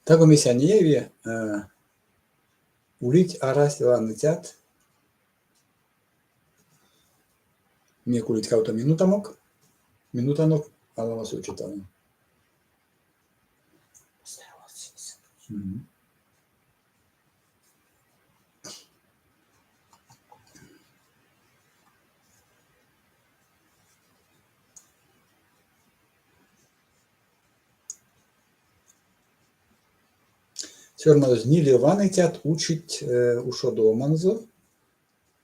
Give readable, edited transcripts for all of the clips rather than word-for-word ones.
Tago misjanievi ulit arasti vannitat. Mie kulit kautta minutanok alava suučitaan. Сörmadus niili vanitjat učit ušodomanzu.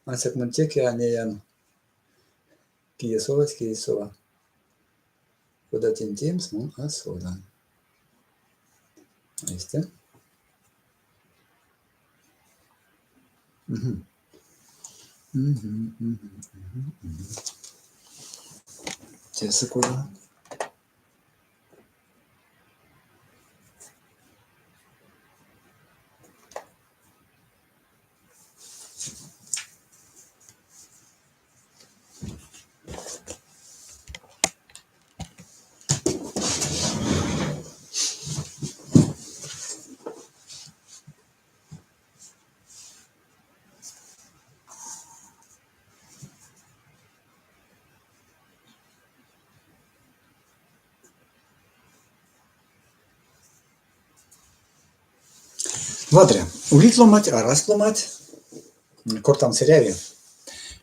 Ansak man teki anejan kiesova. Kуда tintiems mun asodan. Este. Тесо куда? Вадря, улит ломать, а раз ломать, кортам серяви.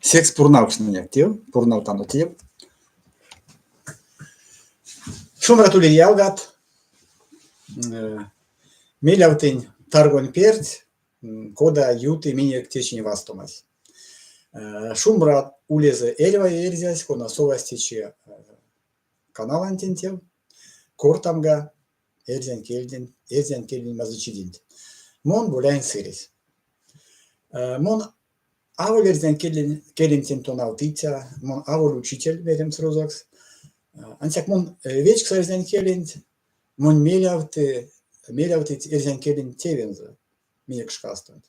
Секс пурнаушный актив, пурнаутан актив. Шумратули ялгат, милявтень таргон перт, кода юты минек течни вастомас. Шумрат улезе эльва эрзясь, кона совас тече канал антентев, кортамга эрзян кельдин мазычидинт. Mon bulein сирис. Mon аволерзен келентин тонаутица, mon авол учитель верим срузакс. Ансяк mon вечк сарзен келент, mon мелявты эрзен келент тевенза, минек шкастунд.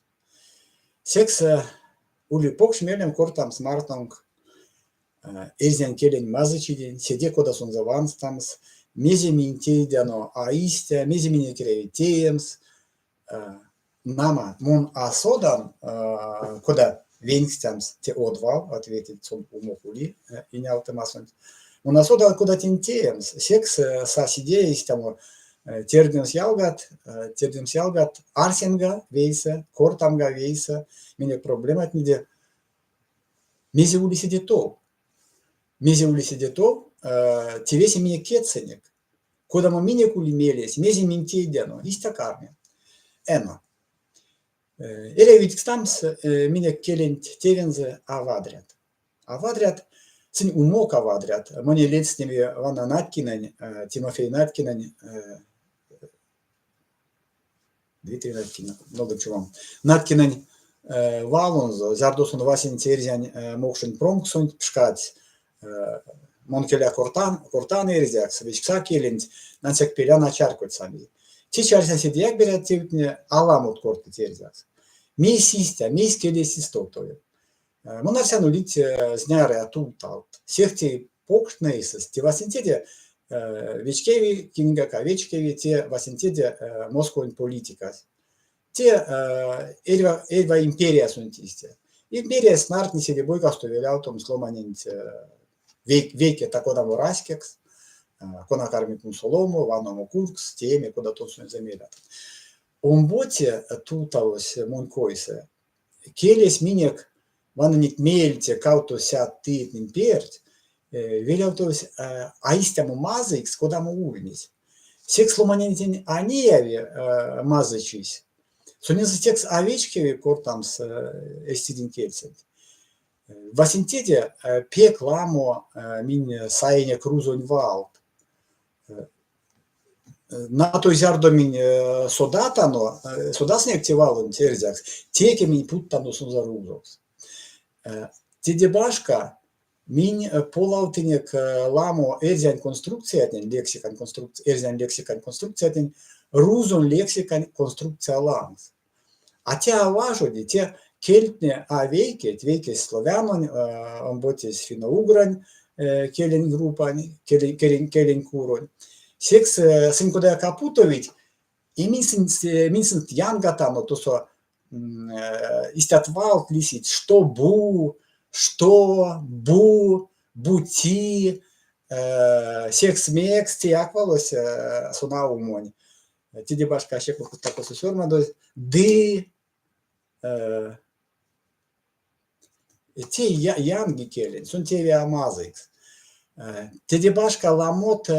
Секс ули покш мелем кортам смартонг, эрзен келент мазычидин, седе кода сон заванстамс, меземин тейдяно аистя, меземин керевитеемс, Нама мон асодан, кода венстямс те одвал, ответит сон умокули, и не автомасонт. Мон асодан кода тинтеемс, секс са сидеистямо тердимс ялгат, арсенга вейса, кортамга вейса, меня проблема от неде. Мези ули сидето, те веси меня кетсенек, кода мо меня кули мелес, мези минтейдяно, истакарне. Ема. Ele uitstams mine kelent tevenze avadriat. Avadriat, sin umok avadriat. Mani lețnimi Vana Natkinen, Timofei Natkinen, Dmitri Natkinen, много чего. Natkinen valunzo, zardosun vasin terzian mokšin pronksunt pškat, monkelia kortan erziaks, večksa kelent, nansek pelia načarkot sami. Сейчас сидят берет тевтне аламут корты терзас. Месистя, мес келеси стотове. Монарсяну лить зняре атулталт. Сехти покшнейсес, те васинтеде вечкеви кингака, вечкеви те васинтеде москвин политикас. Те эльва империя сунтисте. Империя снарт не себе бойка, что веляутом сломанить веке такого раскекс. Кона кармикум солому, ванному куркс, теми, куда точно замерят. Омботе туталось монкойсе. Келес минек ваннит мельте кауто сят титнин перт, веляутось аистяму мазыкс, куда мы ульнись. Секс ломанентин анеяви мазычись. Сонеза секс овечкеви кортамс эстидин кельсент. Васинтеде пек ламо мин саене крузонь валт. На той зярдомін содатано, содасне активалон терзякс, теке мін путтано сузарузокс. Тедебашка мін полаутинек ламо эрзян конструкциятин, эрзян лексикан конструкциятин, рузон лексикан конструкция ламс. А те аважоди, те кельтне авейкет, вейкес славянон, омботис финно-угрань, келен группань, келен курон. Секс синкуда капутовить minsunt jangata, no to so istătvalt lisit, što, bu, buti, seks-meks, tie akvalos suna umoni. Tidi baška šiek tiek tako susiurmados, tie jangi kelin, sunt tie amazaiks. Tidi baška lamot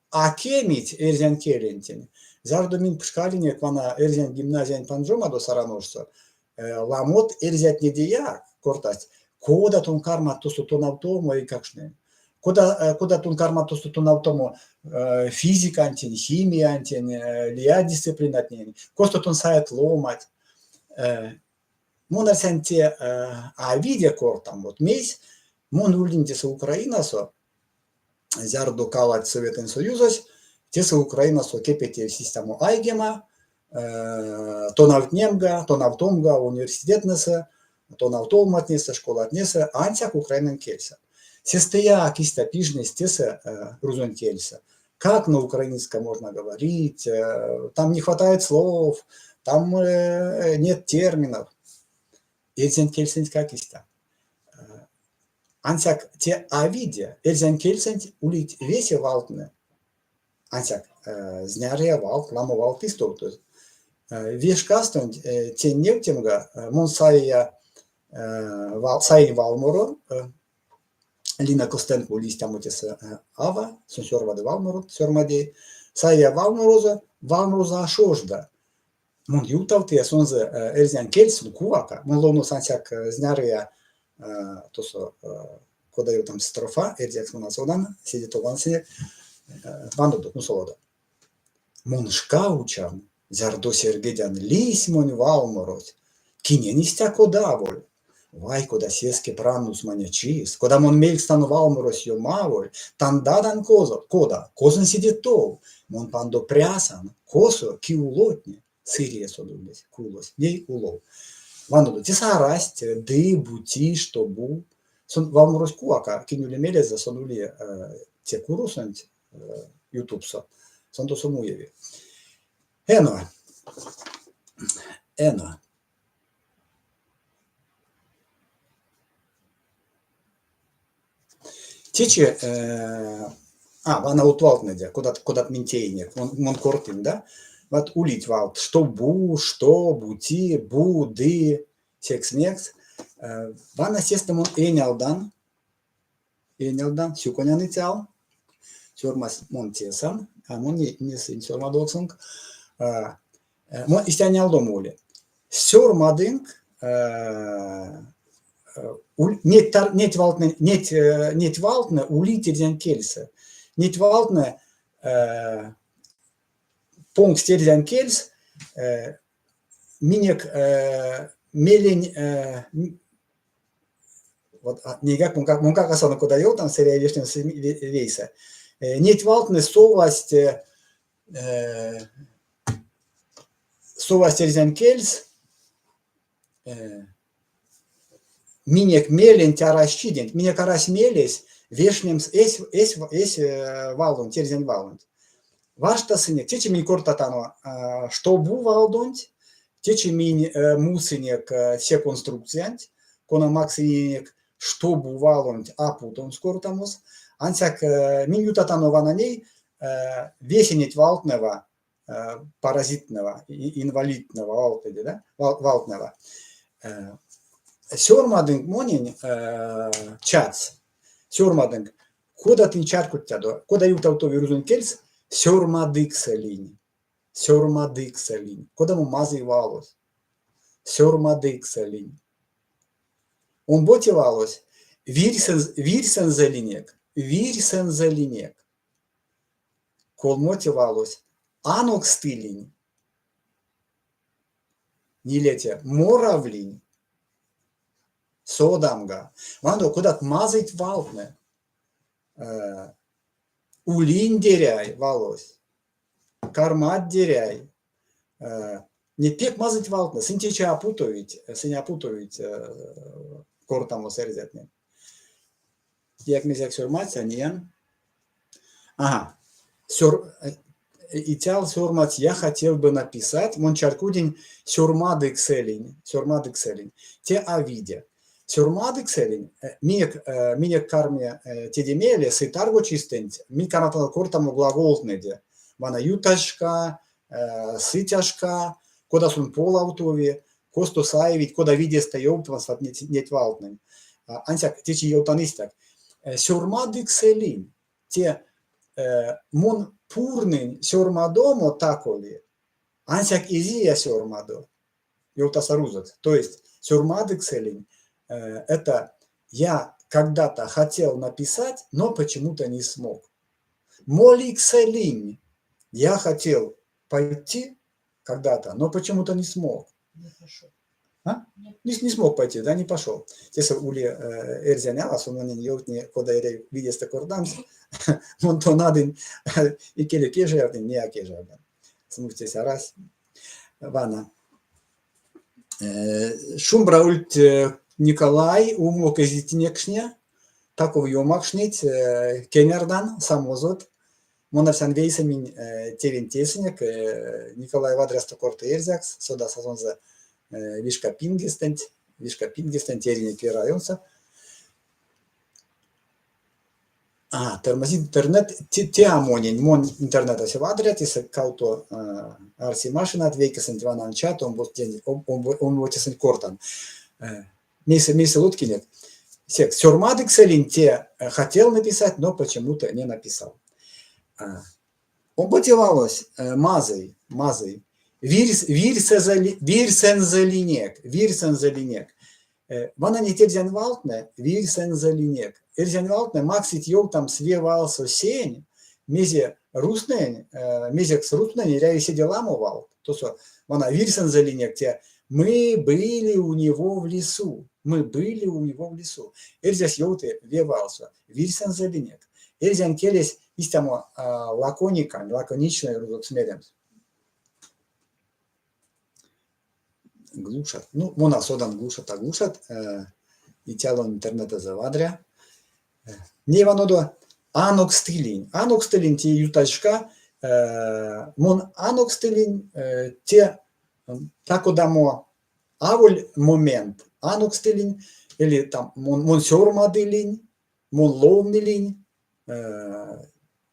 akemit erzen kelintini. Zardo min pškalinė, kvana erzen gimnazijan panžomados aranošso, lamot erzet nedijak, kortas, koda ton karma tusu ton automo i kakšne. Koda ton karma tusu ton automo fizikantin, chimiantin, lia disciplinatnin, kosto ton sajat lomat. Mun arsen tie avidė kortam, vot meis, mun ulintis Ukrainaso, zardo kalat Sovietin Sojuzos, tiesa Ukrainaso kepetie sistemu aigema, ton automga universitetnese, ton automatnese, školatnese, antsiak Ukrainan kelsa. Сестая киста пижность теса грузон кельса. Как на украинском можно говорить? Там не хватает слов, там нет терминов. Эльзен кельсент как иста. Ансяк те авидия, эльзен кельсент улить весе валтне. Ансяк знярия валт, ламо валт истотус. Вешкастон те невтемга, мон сая валморо, Lina Kostenko listiamutės ava, sunsiorvade valmorot, sörmadei, saia valmoroza šožda. Mun jutautie sunze erzien kelsun kuaka, mun lounus ansiak znärja tuossa, koda jutam strofa, erziaks mun asodan, sidito vansine, vandodot nusoloda. Mun škaučam, zardo sergedjan liismoni valmorot, kinenistja kodavol. Vai, кода сеске пранус манячис, кода мон мельстан валморос йомаволь, тандадан кода, козен сидит тол, мон пандо прясан, косо ки улотне, сирие содулес, кулос, ей улов. Вандоду, тиса расть, ды, бути, что бу, сон валморос куака, кинюли мелеза содули те курусант, ютубсо, сон то сомуеви. Ено. Тече, вана утвалтнедя, кодат минтейнек, мон кортин, да? Вот улить валт, что бути, ды, секс-мекс. Вана сестемон энялдан, сюконян итял, сюрмас мон тесан, мон не сын сюрмадоксунг, мон истянялдом ули. Сюрмадынг, Нет валтне улите дзен кельса. Нет валтне пункт стерзен кельс минек мелень вот никак mun kakasana kod ajotam серия вештен вейса. Нет валтне совасть стерзен кельс Минек мелен тяращидент, минек арась мелес, вешнем эс валун, терзен валунт. Вашта сынек, тече мин кортатано, что бу валдунт, тече мин мусынек все конструкциянт, кона максинек, что бу валунт, апутон скортамус, ансяк мин ютатано вананей, весенет валтнева, паразитного, инвалидного валтнева. Сёрмадынг монин чац, сёрмадынг, кода тин чаркуттядо, кода ютауто вирузун кельс, сёрмадыксалинь, кода му мазы валос, сёрмадыксалинь. Он боти валос, вирсен залинек, колмоти валос, анокстылинь, не летя, моравлинь, Содамга. Вандо кудат мазать валтне. Улин деряй валось. Кармат деряй. Не пек мазать валтне. Сын тече опутовить. Сын опутовить кортаму серзетне. Як мезек сюрмать, а не. Ага. и тял сюрмат, я хотел бы написать, мон чаркудин сюрмадык селин, те авиде. Сюрмадык селин, минек карме тедемеле, сытарго чистент, ми канатал кортаму глаголтнеде, вана юташка, сытяшка, кода сун полаутови, косто саевит, кода виде стоёптвас, вот нет валтнен. Ансяк, течи елтанистак. Сюрмадык селин, те мон пурнин сюрмадомо таколи, ансяк изия сюрмадо, елтасарузат. То есть сюрмадык селин, это я когда-то хотел написать, но почему-то не смог. Молик селин, я хотел пойти когда-то, но почему-то не смог. А? Не смог пойти, да, не пошел. Если ули эрзянялас, он не елтни, когда я видел корданс, он то надо и келе кежердин, не акежердин. Смутись раз. Вана. Шумбра ульт Николай умок изитинекшня, таков йомакшнить кенердан самозот. Монарсан вейсамин тевентесенек Николай Вадряста корта эрзякс, сода сазонза вишка пингестент теринек районса. Тормозит интернет, те амонин, мон интернета се вадрят, если кауто арси машина отвейка сантиванан чат, он вот тесен кортан. Мейсы луткинет. Сюрмадык селин те хотел написать, но почему-то не написал. Оботевалось мазой. Вирсензелинек. Вана не терзянвалтне, вирсензелинек. Эрзянвалтне максит йол там свевался сень, мезе руснен, мезекс руснен, ряви седеламовал. То что вана вирсензелинек те. Мы были у него в лесу. Эрзяс йолте вевался. Вирсензелинек. Эрзян келес истамо лаконичный рузок смелем. Глушат. Ну, мона содан глушат. И тяло интернета завадря. Не ванодо анокстилин. Анокстилин те ютачка. Мон анокстилин те тако дамо аволь момент. Анокстилин или там мон сёрмадилин, мон ловнилин.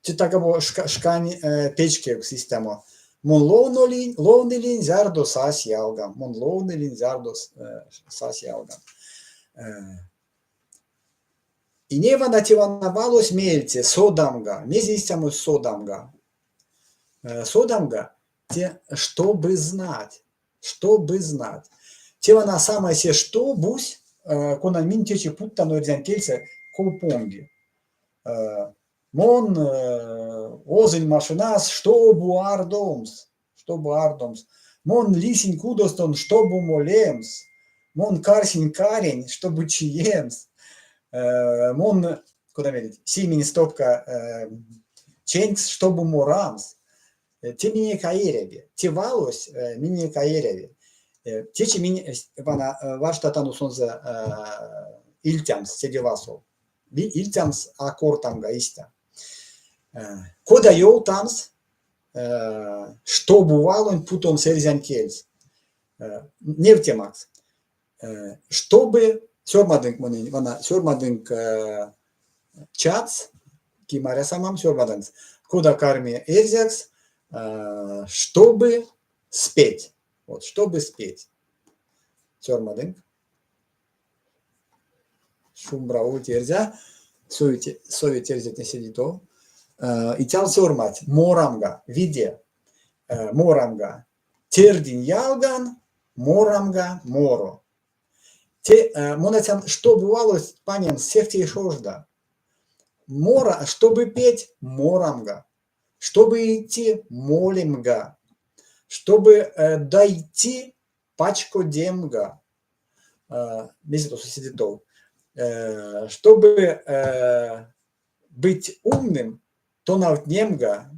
Те тако шкани печке система. Мон ловнилин зардо сас ялгам. И не вана тиванавалось мельце содамга. Мезистяму содамга. Содамга те, чтобы знать. Тевана самая се что бусь, кона минтечи путта но эрзянкельце колпонги. Мон озень машинас, что буардомс. Мон лисень кудостон, что бумолемс. Мон карсень карень, что бучиемс. Мон, куда мерить, симень стопка ченкс, что буморамс. Те мини каереве, те валось мини каереве. Течи мини вана ваштатану сонза ильтямс седевасов. Ильтямс акортамга иста. Кода йолтамс, что бывало, путом серзянкельс. Невтемакс. Чтобы сёрмадынк чац, кимаря самам сёрмадынк, кода карме эрзякс, чтобы спеть. Вот, чтобы спеть. Сёрмадынк. Шумбра утерзя. Совет терзет не сидито. И тял сёрмать. Морамга. Виде. Морамга. Тердин ялган. Морамга. Моро. Монатян, что бывало, панем, сехте шожда. Мора, чтобы петь, морамга. Чтобы идти, молимга. Чтобы дойти, пачкодемга. Месяц сидитов. Чтобы быть умным, то навтнемга,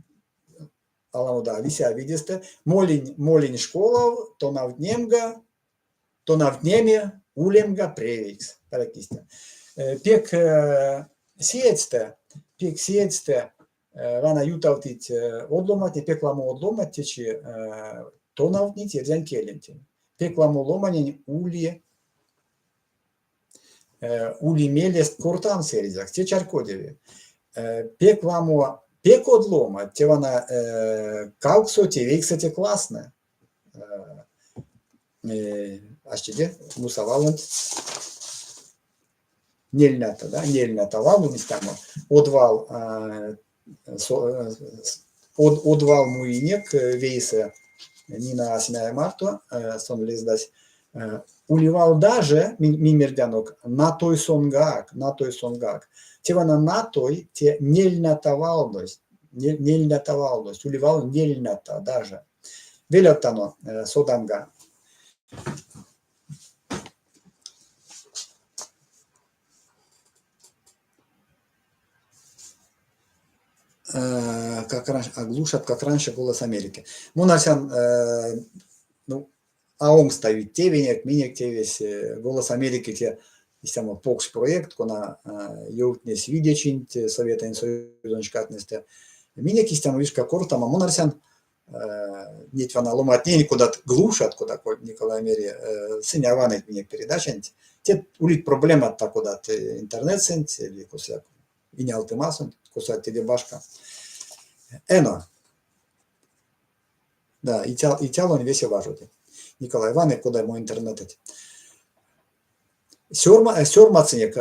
аламуда, вися видисте, молинь школа, то навтнемга, то навтнеме, улемга, превикс. Пек сиецте, Vana jutautit odlomati, peklamo odlomati, či tonautniti, erzen kelinti. Peklamo lomanin uli mielest kortan serizak, te čarkodevi. Peklamo pekodloma, te vana kalksote, veiksate klasne. Aşçıda Musa Valant Нельната, да, Нельната валу мистама, odval muinek veisə Nina Asinaia Marto, son lizdas, ulival даже мимердянок на той сонгак. Те вана на той, те нельната валдость, уливал нельната даже. Велятано соданга. Как раньше, оглушат, как раньше голос Америки. Монарсян, ну, аом ставить тевенек, минек тевес, голос Америки те, истямо, покс проект, кона йоутнес видячинт, советен союзончкатнесте. Минек, истямо, вишка кортама, монарсян, нет вана ломат не куда-то глушат, куда Николай Амери, сыня ванет минек передачент, те улит проблема так куда-то интернет-сент, или кусяк, и не алтымасын, кусать тебе башка. Ено. Да, и тяло не весе важуте. Николай Иванович, куда ему интернет? Сёрмаценек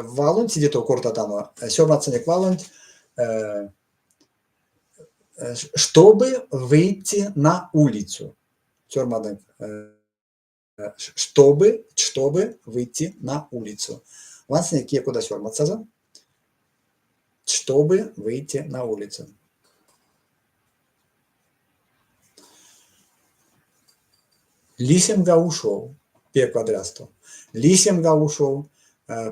валунт, сидит у кортатано, сёрмаценек валунт, чтобы выйти на улицу. Сёрмаценек, чтобы выйти на улицу. Вансенек е куда сёрмацаза? Чтобы выйти на улицу. Лисемга ушел, пе квадрасту. Лисемга ушел,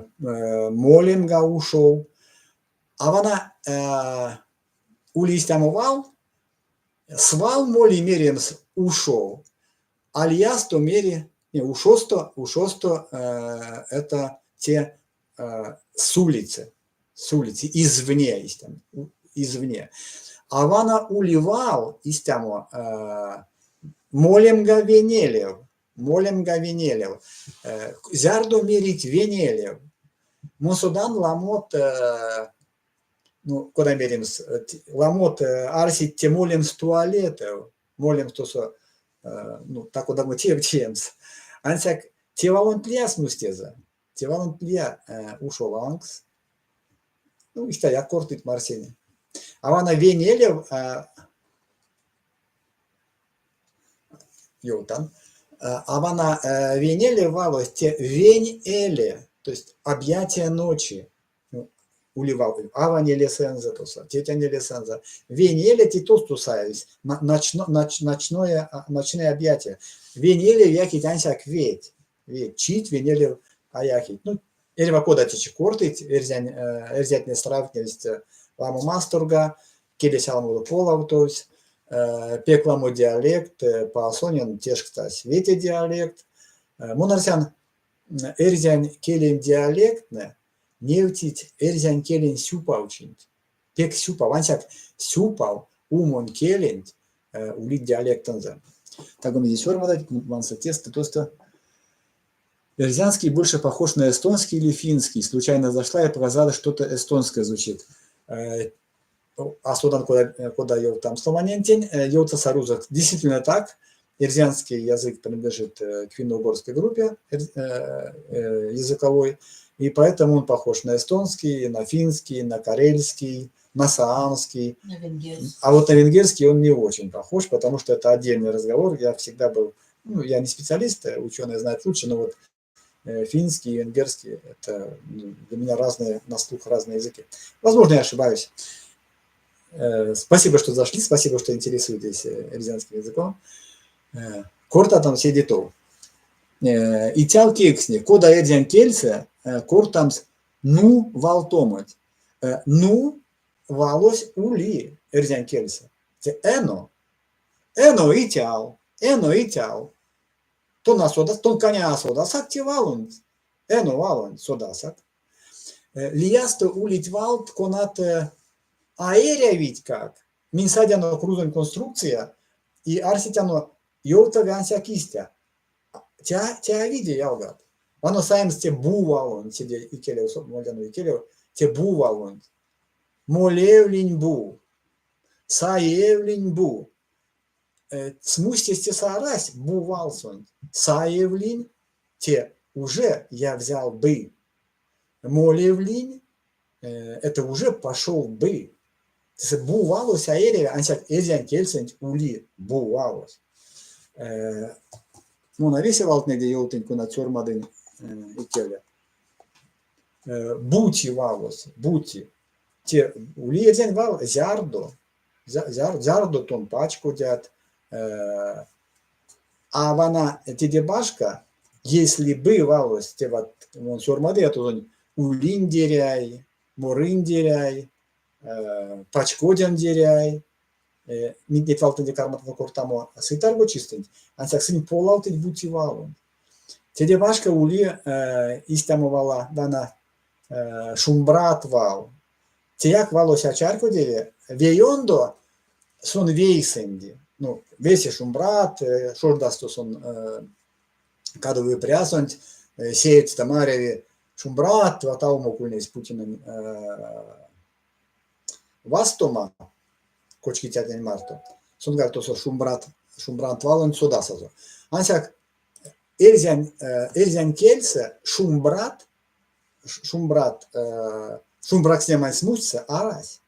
молемга ушел. А вона улистямовал, свал моли меремс ушел. Альясто мери, не, ушосто, это те с улицы, извне, извне. А вона уливал, истямо, молемга венелев, зярдо мерить венелев. Мусудан ламот, ну, куда мерим, ламот арсит те молем с туалетов, молем то, ну, так куда мы темс. Ансяк, те валонтлия смустеза, те валонтлия ушел анкс, ну, истя, я кортит Марсини. А вона венелев, Йотан. А вона венеле валось те вень-эле, то есть объятия ночи. Ну, уливал. Ава не лесенза туса, тетя не лесенза. Вень-эле ти тостусаюсь, ночные объятия. Вень-эле яки тянсяк ведь. Чит венеле аяхит. Ну, эльва кода тичи кортит, эрзять не сравнивать ламу мастурга, келесялму полов, то есть пекламу диалект, паасонин тешкта свете диалект. Монарсян эрзян келен диалектне, невтить эрзян келен сюпаучинт. Пек сюпа, вансяк сюпал, умон келент, улит диалектанза. Так он здесь формадать, ванса теста, тоста. Эрзянский больше похож на эстонский или финский. Случайно зашла и показала, что-то эстонское звучит. А судан, куда я там сломанентень, йота сарузах. Действительно так. Эрзянский язык принадлежит к финно-угорской группе языковой, и поэтому он похож на эстонский, на финский, на карельский, на саамский. На венгерский. А вот на венгерский он не очень похож, потому что это отдельный разговор. Я всегда был, ну, я не специалист, ученые знают лучше, но вот финский и венгерский – это для меня разные, на слух разные языки. Возможно, я ошибаюсь. Спасибо, что зашли, спасибо, что интересуетесь эрзянским языком. Корта там седитов. И тял кексни, кода эрзян кельсе, кортамс ну валтомать. Ну валось ули эрзян кельсе. Эно и тял. То на сода, то коня содасак те валунт. Эно валунт содасак. Лиясто улить валт конат А ведь как? Минсадяно крузон конструкция, и арситяно йолта вянся кистя. Тя види ялгат. Вано саемс те бувалон, тебе икелев, моляну икелев, те бувалон. Молевлинь бу, саевлинь бу. Смустись те саарась, бувалсон. Саевлинь, те уже я взял бы. Молевлинь, это уже пошел бы. Бувалус аэрия, ансяк эзян кельсент ули бувалус. Ну, навесил неде елтеньку на цёрмадын икеле. Бути валус, бути. Те ули эзян вал зярдо. Зярдо тон пачку дят. А вана тедебашка, если бы валус, те вот цёрмады, а то улин деряй, морын деряй, пачкодян деряй, не фалтын декарматно кортамо сытарго чистынь, ансак сын полалтыть бути валун. Теде башка ули истамовала дана шумбрат вал. Теяк валося чарко деве, вейондо сон вейсенди. Ну, весе шумбрат, шордасто сон кадовый прясонть, сеет тамареви шумбрат, ватаумо кульнес Путиным вастома, кочки тяден марто. Сон гар тосо шумбрат валон содасазо. Ансяк эльзян кельсе шумбрат снимай смусца арась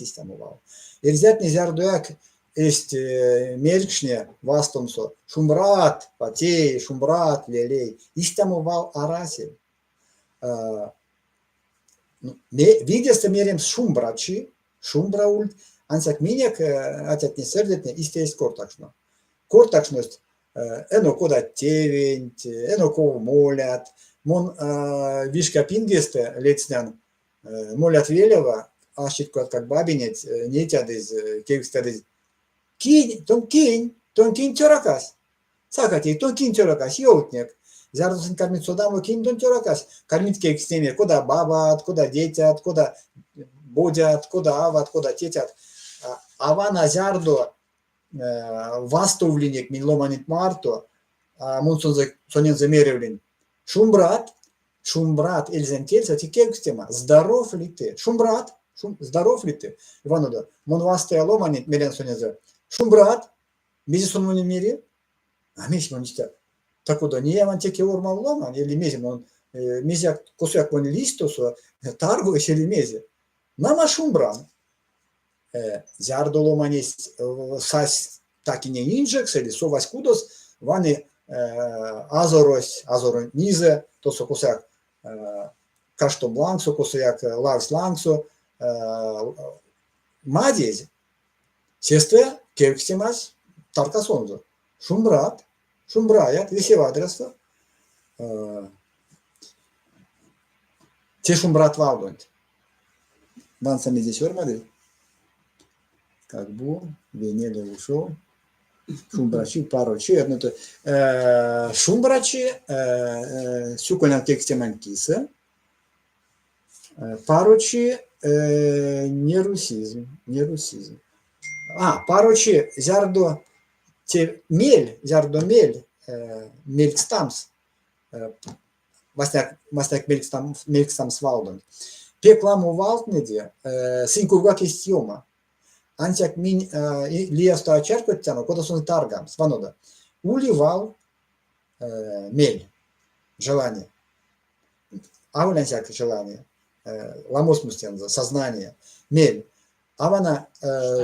истамувал. Эльзят незярдуяк есть мельчне вастомсо шумбрат потей, шумбрат лелей истамувал араси. Видеста мерем шумбрачи, шумбраульт, ансяк минек атят не сердетне истесть кортакшно. Кортакшность ено кода тевень, ено кого молят, мон вишка пингесте лецнян молят велева, а щитку как бабинец, не тядыз, кевстадыз. Кинь, тон кинь тёракас. Сакати, тон кинь тёракас, ёлтнек. Зардусын кормить содамо кинь тон тёракас. Кормить кекстеме, куда бабат, куда детят, куда бодят, куда ават, куда тетят. Авана зярдо вастовленек минломанит марто, мунсон сонен замеревлен. Шумбрат, эльзентельца, тикекстема, здоров ли ты? Шумбрат, здоров ли ты? Ивануда, мон васте ломанит, мерен сонен Шумбрат, мезисон в мире, а мезь он читает. Так вот, не я теке ормал ломан, или мезим он, мезяк косяк он листосу, таргуешь или мези. Нама шумбран. Зярдо ломан есть сась так и не инжекс, или совась кудос, вани азоро низе, то со косяк кашто бланксо, косяк лавс ланксо, мадез. Сестре кевксимас таркасонзо. Шумбраят, висева адреса. Те шумбрат валдонт. Ван сами здесь вормады. Как бы, венеле ушел. Шумбрачи, парочи. Шумбрачи, сюколян кекстеман киса. Парочи, не русизм. Парочи, зярдо мель, мелькстамс, масняк мелькстамс валдон. Пекламу валтнеде, синкургак истьома. Ансяк мин лиесто очеркоттяно, кода сон таргам, сванода. Уливал мель, желание. Аулянсяк желание, ламосмустенза, сознание, мель. Авана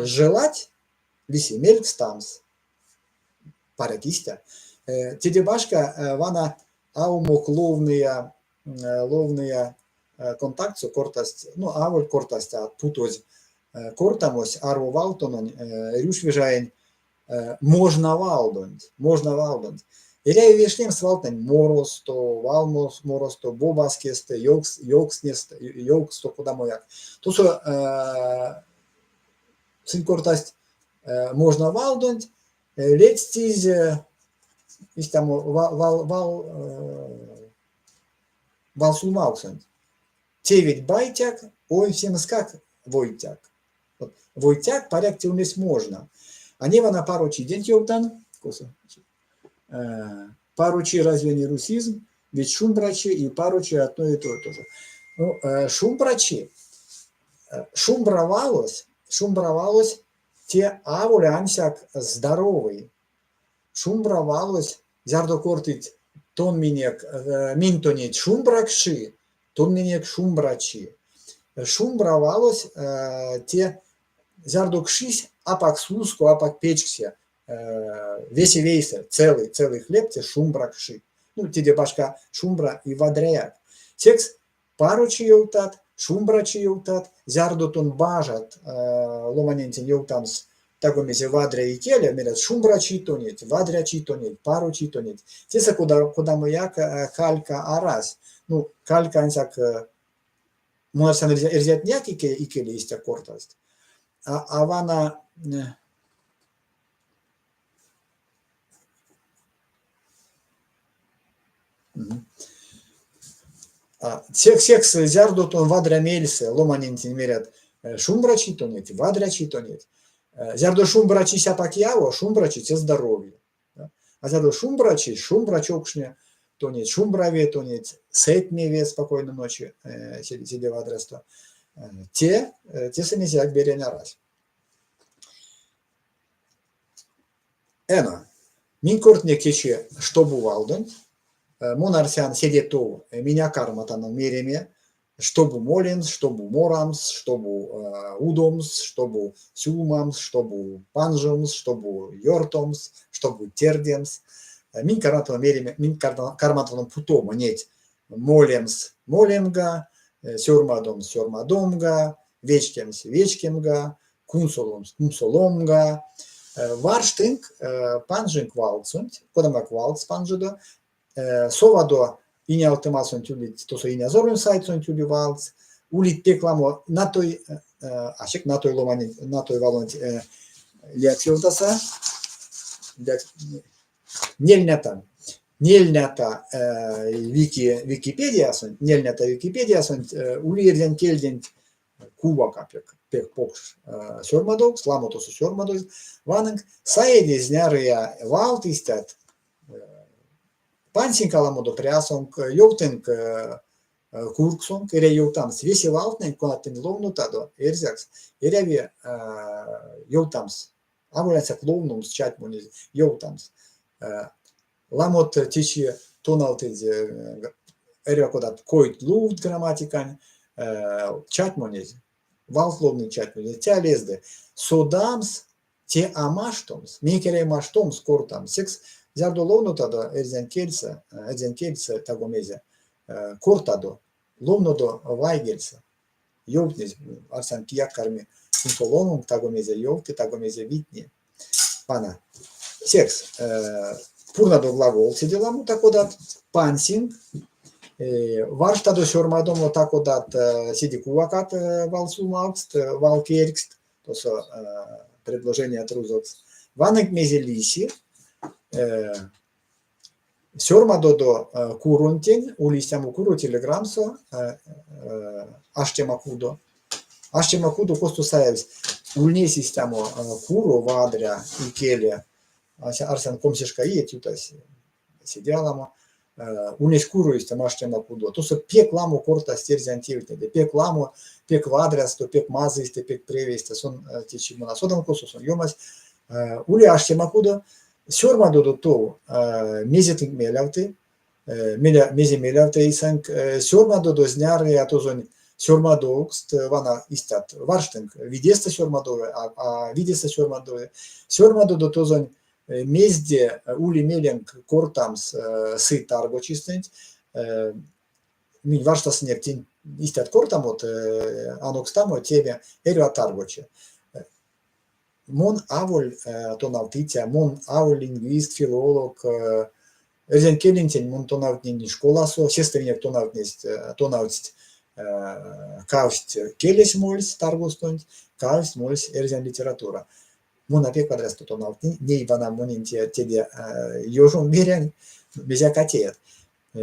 желать, лиси, мелькстамс, паракистя. Тедебашка вана аумок ловные контакцию кортасть, ну аволь кортасть а путоз кортамось ару валтонон рюшвижаень можно валдонт. Иляю вешлем свалтен моросто, валмос моросто, бобаскесте, йокснесте, йоксто куда мояк. Тусо синкортасть можно валдонт, лецтиз там вал сулмауксент. Те ведь байтяк, ой всем скак Войтяк. Войтяк порядке унес можно. А не вона парочи день йовтан, парочи разве не русизм, ведь шумбрачи и парочи одно и то же. Ну, шумбрачи, шумбровалось те авулянсяк здоровый. Шумбровалось, зярдо кортить тон минек, минтонить шумбракши, тон минек шумбрачи. Шумбровалось те зярдо кшись, апак слуску, апак печкся, весевейся, целый хлеб, те шумбракши. Ну, те башка шумбра и вадряяк. Секс парочи йоутат, шумбрачи йоутат, зярдо тон бажат, ломанентин йоутамс, такомизе вадря и келя, мерят шумбрачи тонет, вадрячи тонет, парочи тонет. Теса куда мояк калька арас. Ну, калька ансяк, может, эрзят няк и келе истя кортаст. А вана... Секс зярдотон вадря мельсе, ломанентин мерят шумбрачи тонет, вадрячи тонет. Зярдо шумбрачи сяпак яво, шумбрачи те здоровье. А зярдо шумбрачи, шумбрачокшне тонет, шумбраве тонет, сетмеве спокойной ночи, сиде вадресто. Те самизяк береня раз. Эна, мин кортне кече, что бувалден, монарсян седетов, меня карматаном мереме, чтобы молинс, чтобы морамс, чтобы удомс, чтобы сюмамс, чтобы панжумс, чтобы йортомс, чтобы тердемс. Мин карматаном путом нет молемс, молемга, сёрмадомс, сёрмадомга, вечкемс, вечкемга, кунсоломс, кунсоломга. Варштинг, панжинг валцунт, подамак валц панжидо, совадо иня автомасун тюлит, то со иня зорун сайцун тюли валц, улит пекламо на той, ашек на той ломани, на той валонт лекциотаса, нельнята Википедия сон, нельнята Википедия сон, улирден кельден Куба капек, пек покш сёрмадок, сламотосу сёрмадок, ванынг, саеди знярыя валт истят, пансин каламодо прясонг, йоутынг курксонг, эре йоутамс, веси валтнен, конатын ловнутадо, эрзякс, эреве йоутамс, агуляцак ловнумс, чатмуниз, йоутамс, ламот тичи тоналты, эре кодат койт луфт грамматикань, чатмуниз, валтловный чатмуниз, тя лезде, содамс, те амаштомс, микере маштомс, кортам, секс, зярдо ловнутадо, эрзен кельса тагомезе, кортадо, ловнодо вайгельса, йовтниз, арсан кияк карми, интоломум тагомезе йовты, тагомезе витни, пана. Секс, пурнадо глагол сиделаму такодат, пансинг, варштадо сёрмадомо такодат сиди кувакат валсумакст, валкеркст, то со предложение трузокс, ванек мезе лиси, сёрмадодо курунтень, улистяму куру телеграмсо, аштемакудо косту саевс, ульнесистямо куру вадря и келе, арсен комсишка и тютас сидяламо, унес куру истям аштемакудо, то со пек ламу корта стерзянтивте, пек ламу, пек вадрясто, пек мазисте, пек превесте, сон течиму на содом косу, сон йомас, ули аштемакудо, сёрмадодо то мезетинг мелявты, мезе мелявты исанг, сёрмадодо зняры, а то зон сёрмадокст, вана истят варштинг, видеста сёрмадове, а видеста сёрмадове, сёрмадодо то зон мезде ули меленг кортамс сы тарго чистент, мин варштас нефтин истят кортамот, анокстамо тебе эрю атаргоче. Мон аволь тонавтитя, мон аволь лингвист, филолог, эрзен келинтень мон тонавтнени школасо, сестринек тонавтсть кавсть келес мольс таргостонь, кавсть мольс эрзен литература. Мон опек подрасту тонавтни, ней вана монинте тебе ёжом берянь, безя котеет.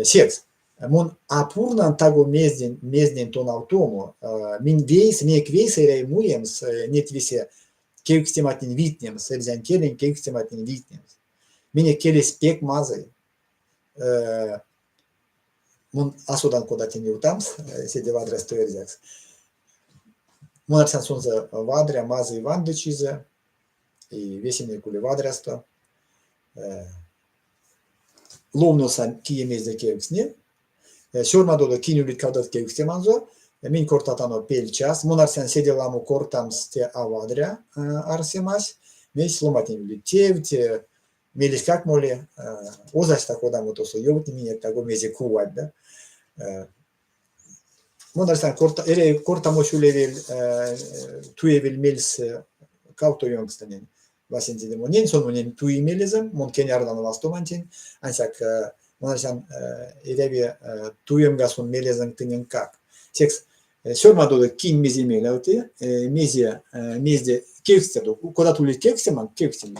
Секс. Mun apurnan tago mezdin ton automu, min veis, miek veisere muiems, net visi keukstimatin viitniems, erzän kielen keukstimatin viitniems. Mine kieles pek mazai. Mun asudan kodatin jutams, sedi vadres to erzäks. Mun arsan sunza vadrea mazai vandecize, и весенникули vadresto. Lomnosan kiemezde keuksne. Surmadoda kinulit kaudat keukstemanzo. Min kortatano pelchas. Mun arsan sedelamu kortams te avadrea arsimas. Mes lomatin litevte. Melis как моли. Озаста кодаmu tosu yovti minek tago meze kuvadda. Mun arsan kortamosulevel tuevel mels kautojonkstanen. Vasintide monin son monin tui melizem, mon kenyardan vastomantin, ansak mun arsan edevi tuiem gasun melizem tinen kak. Seks surmadoda kin mezi melauti, mezde kevstedu, куда тули кевстеман, кевстем.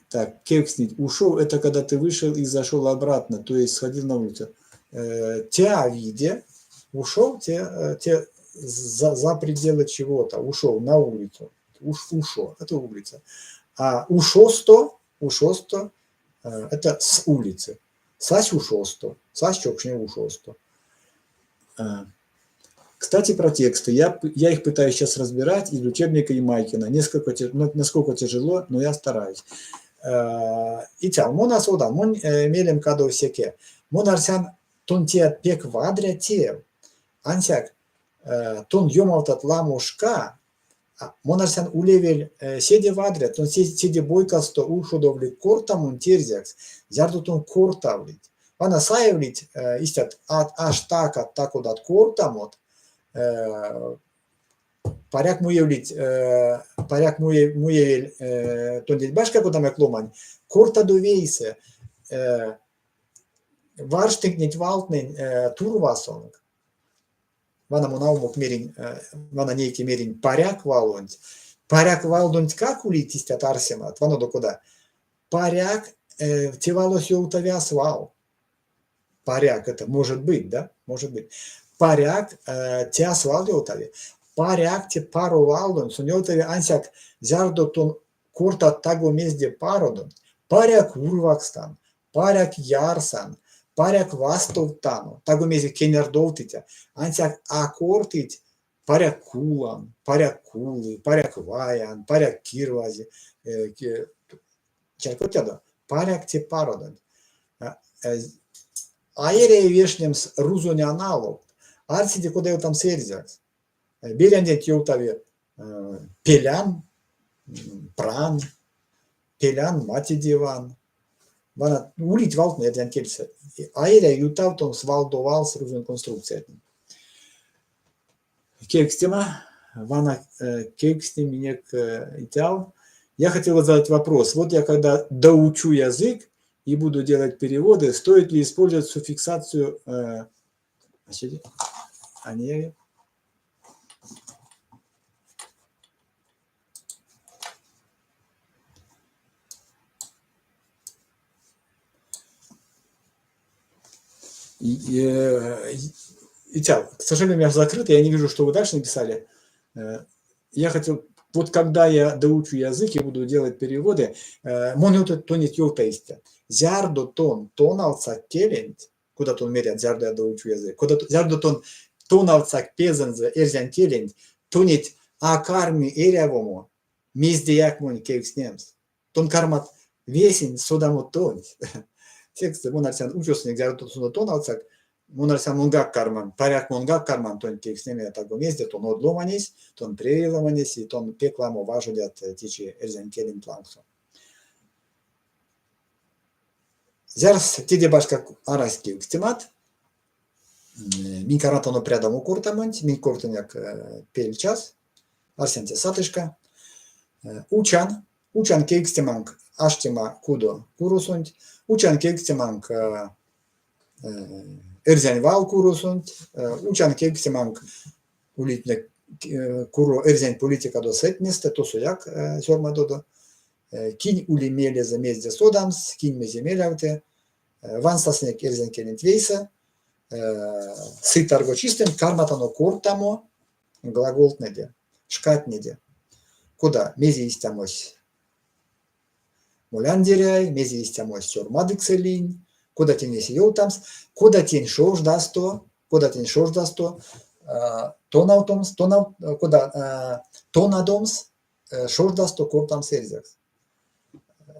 Так, кевстнить ушел, это когда ты вышел и зашел обратно, то есть сходил на улицу. Тебя видя, ушел, те за пределы чего-то, ушел на улицу, ушел, это улица. А ушосто, это с улицы. Сась ушосто, сась чокшне ушосто. Кстати, про тексты. Я их пытаюсь сейчас разбирать из учебника Ямайкина. Насколько тяжело, но я стараюсь. Итак, мона сода, мон мелем кадо всеке. Мон арсян тон те пек вадря те. Ансяк тон йомалтат ламушка. Мон арсян улевел седе вадря, тон седе бойкасто ушудовли кортамун терзякс. Зярду тон кортавлит. Вана саевлит истят аж так удат кортамот. Паряк муевлит, паряк муевел тондит башка куда кломань, корта дувейсе, варштикнить валтнень турвасонг. Вана монаумок мерин, вана нейки мерин паряк валунь. Паряк валунь как улитись от арсемат, вано до куда? Паряк тевалось утавяс вал. Паряк это может быть, да? Может быть. Паряк тя свал утави. Паряк те пару валдон, суньотави ансяк зярдо тон корта таго мезде пародон. Паряк урвакстан, паряк ярсан, паряк вастовтану, таго мезде кенердовтитя. Ансяк акортить паряк кулан, паряк кулы, паряк ваян, паряк кирвази. Черкотядо, паряк те пародон. Аере вешнем с рузоняналов. Арсиде куда его там сельзякс. Беряндет йотави пелян, пран, пелян, мати диван. Вана улить валт на это кельса. Аере ютав том свалдовал с рузон конструкцией. Кекстема, вана кекстем мне итал. Я хотел задать вопрос. Вот я когда доучу язык и буду делать переводы, стоит ли использовать суффиксацию они... Итак, к сожалению, у меня закрыто, я не вижу, что вы дальше написали. Я хотел, вот когда я доучу язык и буду делать переводы, монеты тонет йотаисте. Зярдо тон алцак келент, куда тон мерят, зярдо я доучу язык, куда зярдо тон алцак пезензе эрзян келент, тонет акарми эрявому, мезде якмон кевкснемс. Тон кармат весен содамот тонет. Тексты монарсян учосник зярдо тон алцак, монарсян монгак карман, паряк монгак карман, тон кевкснеме таго мезде, тон одломанис, тон прериломанис, и тон пекламо важудят тичи эрзян келент лангсо. Зараз тиде башка арайский кстимат, мин каратоно прядому куртамонт, мин куртаняк пельчас, арсенте сатышка, учан кекстиманг аштима кудо курусунт, учан кекстиманг эрзян вал курусунт, учан кекстиманг улитне куро эрзян политика до сетнесте, то суяк сёрма додо, Kin ulimele zemezde sodams, kin mezemelavte, vanstasnek erzenkelent vейса, сытарго чистым, карматано куртамо, глаголтнеде, шкатнеде. Куда? Мези истамось моляндеряй, мези истамось сормадыкселин, куда тенеси йолтамс, куда тень шождасто, тонаутомс, куда тонадомс, шождасто куртамс эрзекс.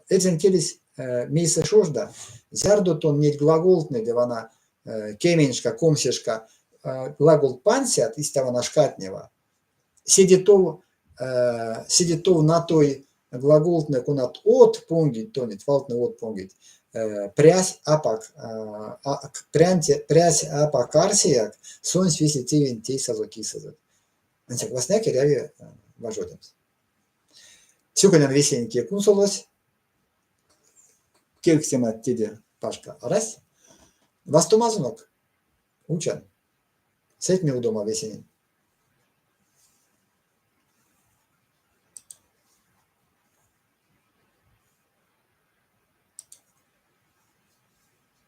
Эрзенкелис мейсе шожда, зярдотон неть глаголтнеде, вана кеменшка, комсешка, глагол пансят, иставана шкатнева, сидитов на той глаголтне кунат от понгит, тонет, валтне от понгит, прясь апак, прясь апак арсияк, сон свиси тивен тейсазо кисазо. Ансяк васняки ряви важодемс. Сюканян весенькие кунсолось, келксемат теде пашка арась, вастумазунок учан. Сеть мне удома весенний.